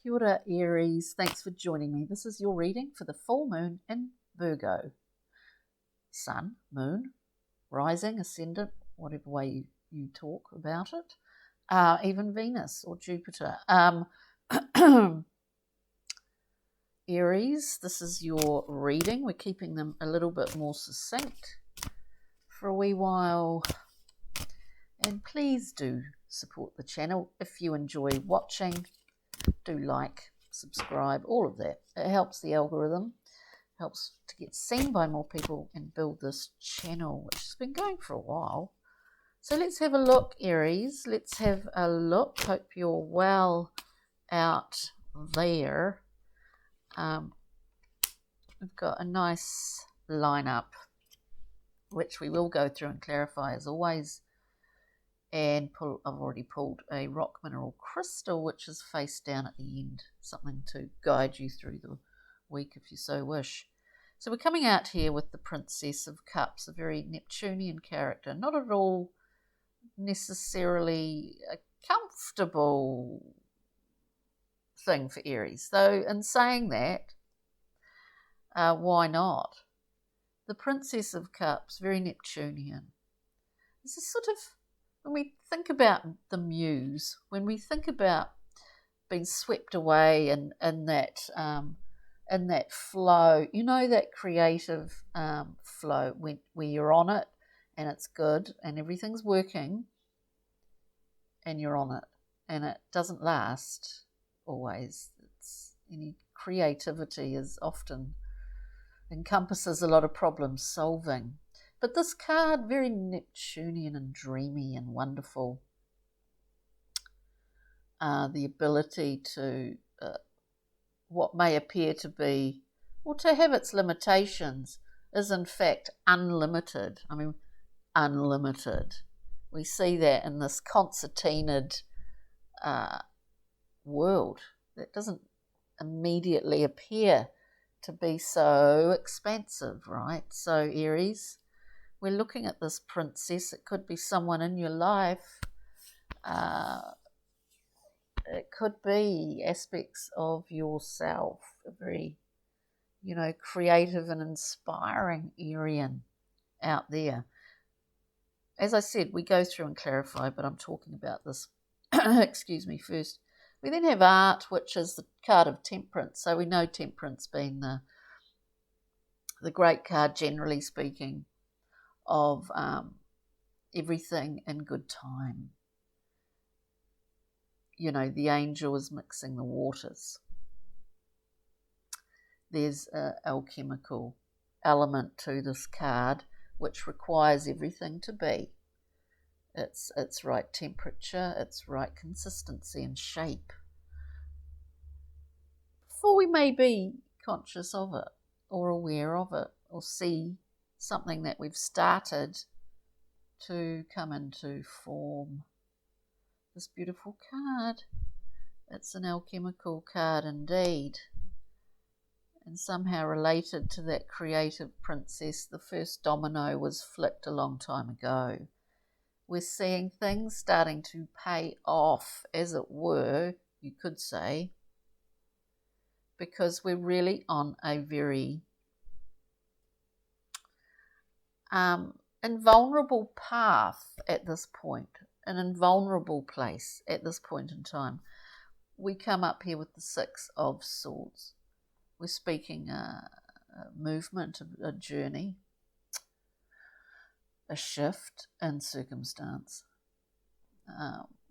Kia ora, Aries. Thanks for joining me. This is your reading for the full moon in Virgo. Sun, moon, rising, ascendant, whatever way you talk about it. Even Venus or Jupiter. Aries, this is your reading. We're keeping them a little bit more succinct for a wee while. And please do support the channel if you enjoy watching. Do like, subscribe, all of that. It helps the algorithm, helps to get seen by more people and build this channel, which has been going for a while. So let's have a look, Aries. Let's have a look. Hope you're well out there. We've got a nice lineup, which we will go through and clarify as always. And I've already pulled a rock mineral crystal, which is face down at the end, something to guide you through the week if you so wish. So we're coming out here with the Princess of Cups, a very Neptunian character, not at all necessarily a comfortable thing for Aries, though in saying that, why not? The Princess of Cups, very Neptunian. This is sort of, when we think about the muse, when we think about being swept away in that flow, you know, that creative flow where you're on it and it's good and everything's working and you're on it and it doesn't last always. Any creativity is often encompasses a lot of problem solving. But this card, very Neptunian and dreamy and wonderful. The ability to, what may appear to be, or to have its limitations, is in fact unlimited. I mean, unlimited. We see that in this concertinaed world that doesn't immediately appear to be so expansive, right? So Aries, we're looking at this princess. It could be someone in your life. It could be aspects of yourself, a very, creative and inspiring Arian out there. As I said, we go through and clarify, but I'm talking about this, excuse me, first. We then have art, which is the card of temperance. So we know temperance being the great card, generally speaking, of everything in good time. You know, the angel is mixing the waters. There's an alchemical element to this card, which requires everything to be. It's right temperature, it's right consistency and shape. Before we may be conscious of it, or aware of it, or see something that we've started to come into form. This beautiful card, it's an alchemical card indeed, and somehow related to that creative princess. The first domino was flicked a long time ago. We're seeing things starting to pay off, as it were, you could say, because we're really on a very invulnerable path at this point, an invulnerable place at this point in time. We come up here with the Six of Swords. We're speaking a movement, a journey, a shift in circumstance.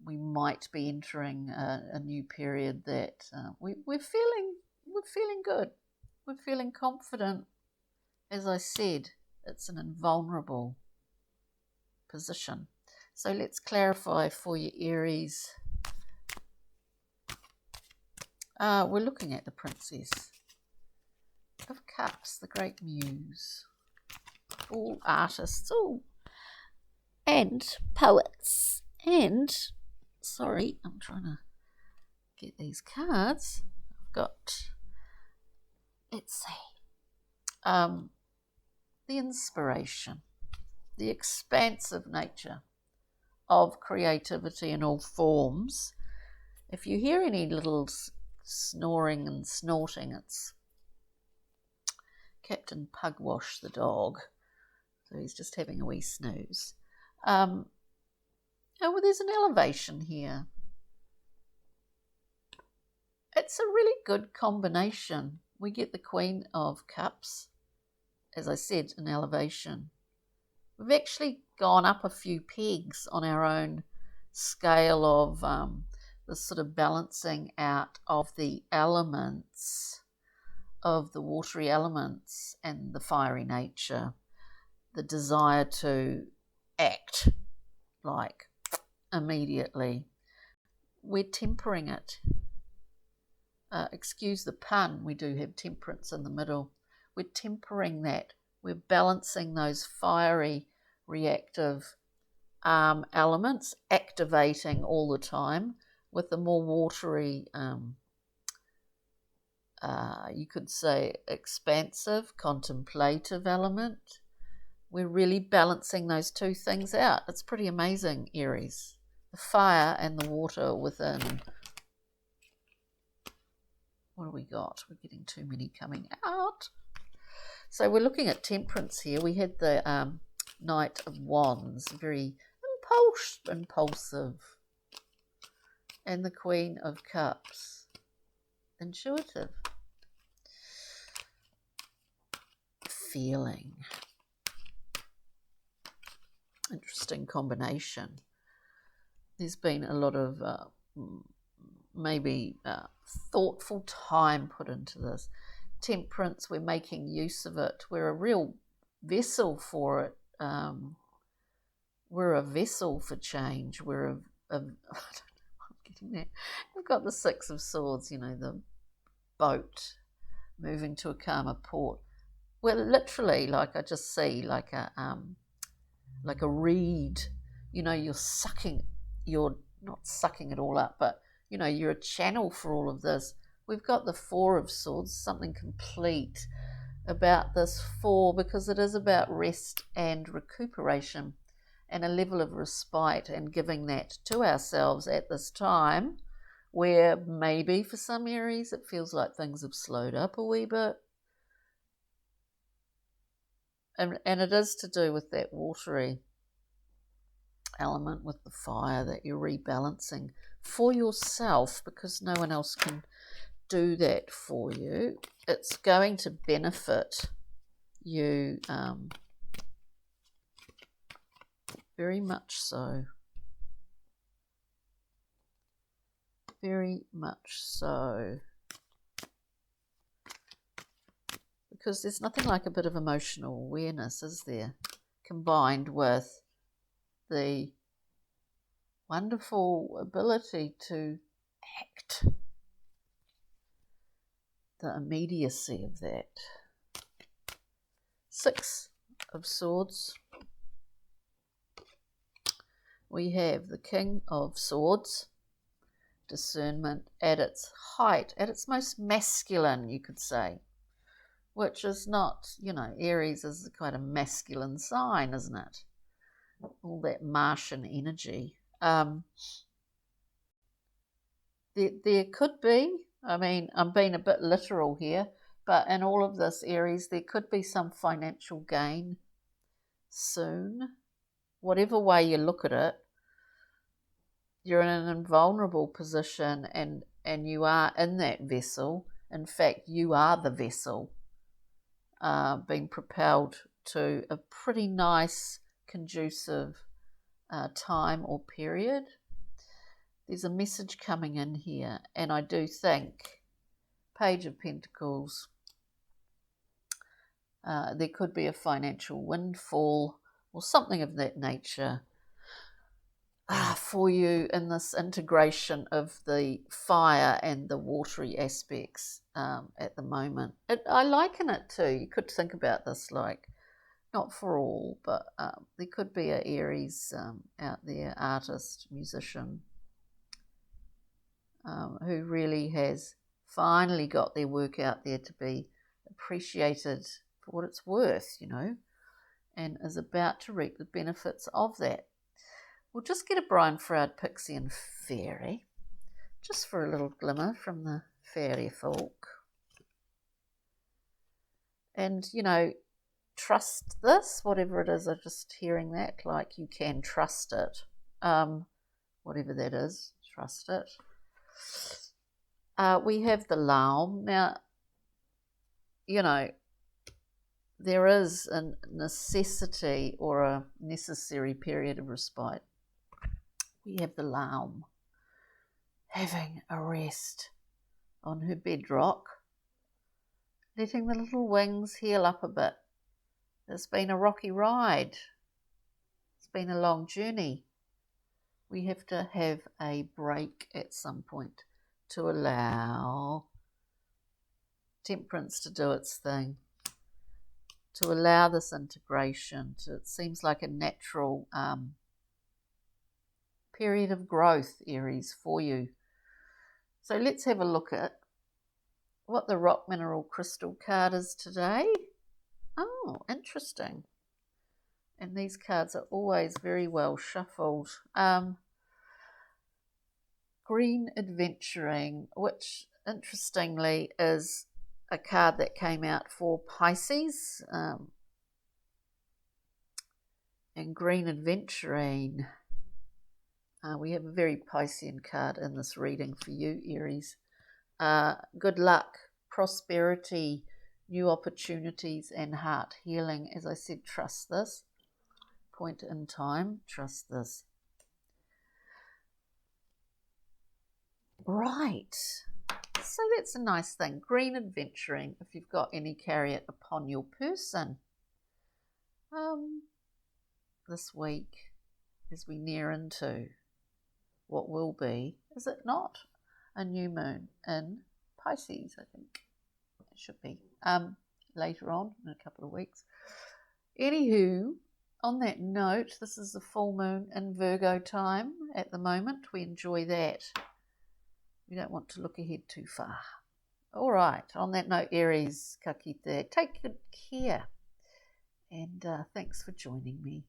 We might be entering a new period that we're feeling good. We're feeling confident. As I said, it's an invulnerable position. So let's clarify for you, Aries. We're looking at the Princess of Cups, the great muse. All artists, and poets. And, sorry, I'm trying to get these cards. I've got, let's see, the inspiration, the expansive nature of creativity in all forms. If you hear any little snoring and snorting. It's Captain Pugwash the dog. So he's just having a wee snooze. Oh, well, there's an elevation here. It's a really good combination. We get the Queen of Cups, as I said, an elevation. We've actually gone up a few pegs on our own scale of the sort of balancing out of the elements, of the watery elements and the fiery nature, the desire to act like immediately. We're tempering it. Excuse the pun, we do have temperance in the middle. We're tempering that. We're balancing those fiery, reactive elements, activating all the time, with the more watery, you could say, expansive, contemplative element. We're really balancing those two things out. It's pretty amazing, Aries. The fire and the water within. What do we got? We're getting too many coming out. So we're looking at temperance here. We had the Knight of Wands, very impulsive. And the Queen of Cups, intuitive. Feeling. Interesting combination. There's been a lot of maybe thoughtful time put into this. Temperance, we're making use of it. We're a real vessel for it. We're a vessel for change. We're a I don't know, I'm getting that. We've got the Six of Swords, you know, the boat moving to a calmer port. We're literally, like I just see, like a reed. You know, you're not sucking it all up, but you know, you're a channel for all of this. We've got the Four of Swords, something complete about this Four, because it is about rest and recuperation and a level of respite, and giving that to ourselves at this time where maybe for some Aries it feels like things have slowed up a wee bit. And it is to do with that watery element with the fire that you're rebalancing for yourself, because no one else can do that for you. It's going to benefit you very much so. Very much so. Because there's nothing like a bit of emotional awareness, is there? Combined with the wonderful ability to act. The immediacy of that. Six of Swords. We have the King of Swords. Discernment at its height, at its most masculine, you could say. Which is not, you know, Aries is a kind of masculine sign, isn't it? All that Martian energy. There could be, I mean, I'm being a bit literal here, but in all of this, Aries, there could be some financial gain soon. Whatever way you look at it, you're in an invulnerable position, and you are in that vessel. In fact, you are the vessel being propelled to a pretty nice, conducive time or period. There's a message coming in here, and I do think Page of Pentacles, there could be a financial windfall or something of that nature for you in this integration of the fire and the watery aspects at the moment. I liken it to, you could think about this like, not for all, but there could be an Aries out there, artist, musician, who really has finally got their work out there to be appreciated for what it's worth, you know, and is about to reap the benefits of that. We'll just get a Brian Froud Pixie and Fairy, just for a little glimmer from the fairy folk. And, you know, trust this, whatever it is. I'm just hearing that, like you can trust it. Whatever that is, trust it. We have the Laum. Now, you know, there is a necessity or a necessary period of respite. We have the Laum having a rest on her bedrock, letting the little wings heal up a bit. It's been a rocky ride. It's been a long journey. We have to have a break at some point to allow temperance to do its thing, to allow this integration. It seems like a natural period of growth, Aries, for you. So let's have a look at what the rock mineral crystal card is today. Oh, interesting. And these cards are always very well shuffled. Green Adventuring, which interestingly is a card that came out for Pisces. And Green Adventuring, we have a very Piscean card in this reading for you, Aries. Good luck, prosperity, new opportunities, and heart healing. As I said, trust this. Point in time, trust this. Right. So that's a nice thing. Green Adventuring, if you've got any, carry it upon your person. This week, as we near into what will be, is it not, a new moon in Pisces, I think it should be, later on in a couple of weeks. Anywho, on that note, this is the full moon in Virgo time at the moment. We enjoy that. We don't want to look ahead too far. All right, on that note, Aries, ka kite, take good care. And thanks for joining me.